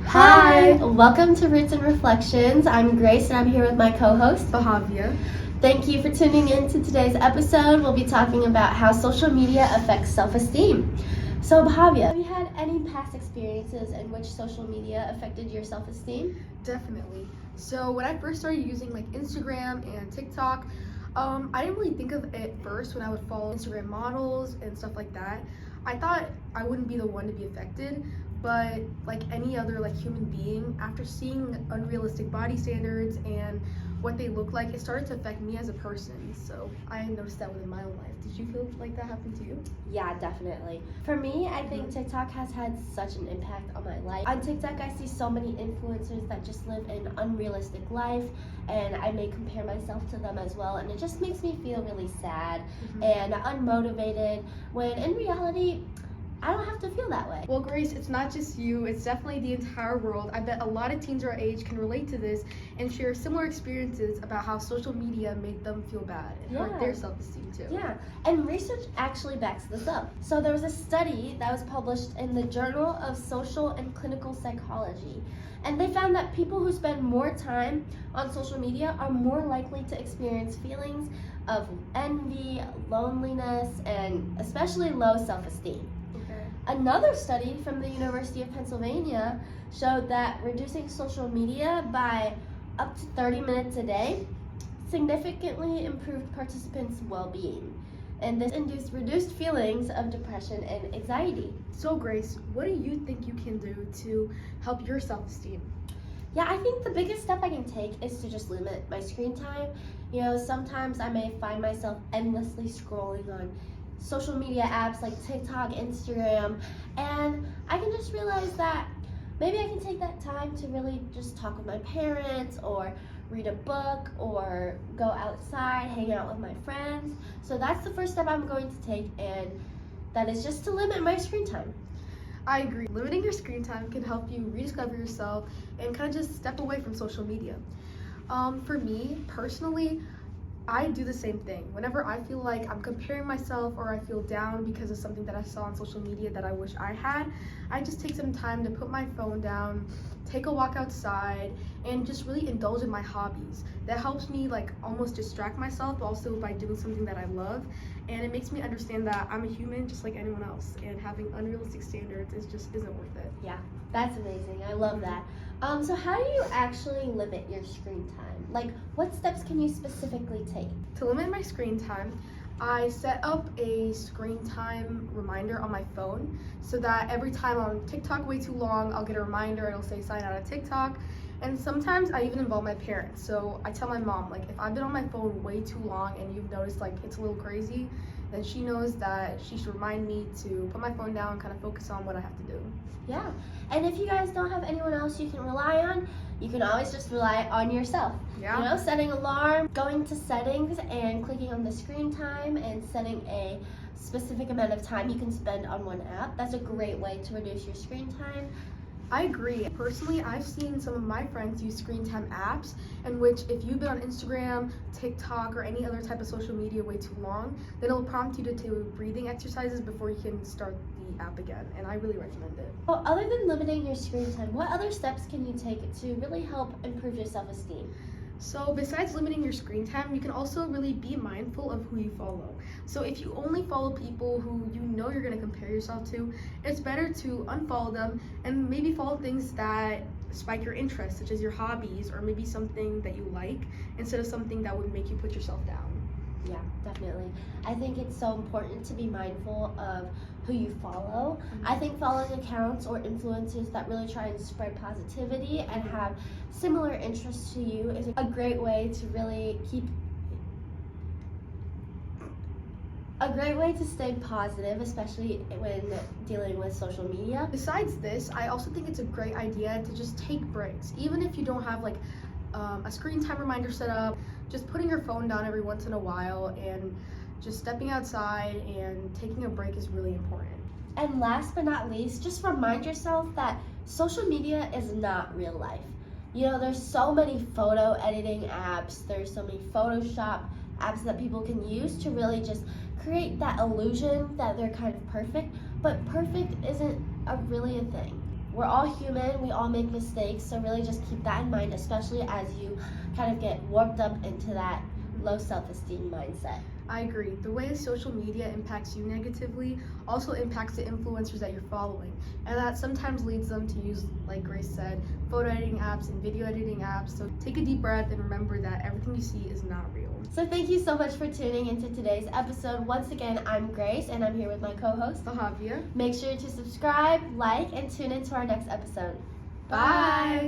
Hi, welcome to Roots and Reflections. I'm Grace and I'm here with my co-host, Bahavia. Thank you for tuning in to today's episode. We'll be talking about how social media affects self-esteem. So Bahavia, have you had any past experiences in which social media affected your self-esteem? Definitely. So when I first started using like Instagram and TikTok, I didn't really think of it first when I would follow Instagram models and stuff like that. I thought I wouldn't be the one to be affected, but like any other like human being, after seeing unrealistic body standards and what they look like, it started to affect me as a person. So I noticed that within my own life. Did you feel like that happened to you? Yeah, definitely. For me, I think TikTok has had such an impact on my life. On TikTok, I see so many influencers that just live an unrealistic life, and I may compare myself to them as well, and it just makes me feel really sad and unmotivated, when in reality, I don't have to feel that way. Well, Grace, it's not just you, it's definitely the entire world. I bet a lot of teens our age can relate to this and share similar experiences about how social media made them feel bad and hurt their self-esteem too. Yeah, and research actually backs this up. So there was a study that was published in the Journal of Social and Clinical Psychology, and they found that people who spend more time on social media are more likely to experience feelings of envy, loneliness, and especially low self-esteem. Another study from the University of Pennsylvania showed that reducing social media by up to 30 minutes a day significantly improved participants' well-being, and this induced reduced feelings of depression and anxiety. So Grace, what do you think you can do to help your self-esteem? Yeah, I think the biggest step I can take is to just limit my screen time. You know, sometimes I may find myself endlessly scrolling on social media apps like TikTok, Instagram, and I can just realize that maybe I can take that time to really just talk with my parents or read a book or go outside, hang out with my friends. So that's the first step I'm going to take, and that is just to limit my screen time. I agree. Limiting your screen time can help you rediscover yourself and kind of just step away from social media. For me, personally, I do the same thing. Whenever I feel like I'm comparing myself or I feel down because of something that I saw on social media that I wish I had, I just take some time to put my phone down, take a walk outside, and just really indulge in my hobbies. That helps me like almost distract myself, also by doing something that I love, and it makes me understand that I'm a human just like anyone else, and having unrealistic standards just isn't worth it. Yeah, that's amazing. I love that. So how do you actually limit your screen time? Like, what steps can you specifically take? To limit my screen time, I set up a screen time reminder on my phone so that every time I'm on TikTok way too long, I'll get a reminder. It'll say sign out of TikTok. And sometimes I even involve my parents. So I tell my mom, like, if I've been on my phone way too long and you've noticed like it's a little crazy, then she knows that she should remind me to put my phone down and kind of focus on what I have to do. Yeah, and if you guys don't have anyone else you can rely on, you can always just rely on yourself. Yeah. You know, setting alarm, going to settings and clicking on the screen time and setting a specific amount of time you can spend on one app. That's a great way to reduce your screen time. I agree. Personally, I've seen some of my friends use screen time apps in which if you've been on Instagram, TikTok, or any other type of social media way too long, then it'll prompt you to do breathing exercises before you can start the app again, and I really recommend it. Well, other than limiting your screen time, what other steps can you take to really help improve your self-esteem? So besides limiting your screen time, you can also really be mindful of who you follow. So if you only follow people who you know you're going to compare yourself to, it's better to unfollow them and maybe follow things that spike your interest, such as your hobbies or maybe something that you like, instead of something that would make you put yourself down. Yeah, definitely. I think it's so important to be mindful of who you follow. I think following accounts or influencers that really try and spread positivity and have similar interests to you is a great way to really stay positive, especially when dealing with social media. Besides this, I also think it's a great idea to just take breaks. Even if you don't have like a screen time reminder set up, just putting your phone down every once in a while and just stepping outside and taking a break is really important. And last but not least, just remind yourself that social media is not real life. You know, there's so many photo editing apps, there's so many Photoshop apps that people can use to really just create that illusion that they're kind of perfect, but perfect isn't really a thing. we're all human, we all make mistakes, so really just keep that in mind, especially as you kind of get warped up into that low self-esteem mindset. I agree. The way social media impacts you negatively also impacts the influencers that you're following. And that sometimes leads them to use, like Grace said, photo editing apps and video editing apps. So take a deep breath and remember that everything you see is not real. So thank you so much for tuning into today's episode. Once again, I'm Grace, and I'm here with my co-host, Sahavia. Make sure to subscribe, like, and tune into our next episode. Bye.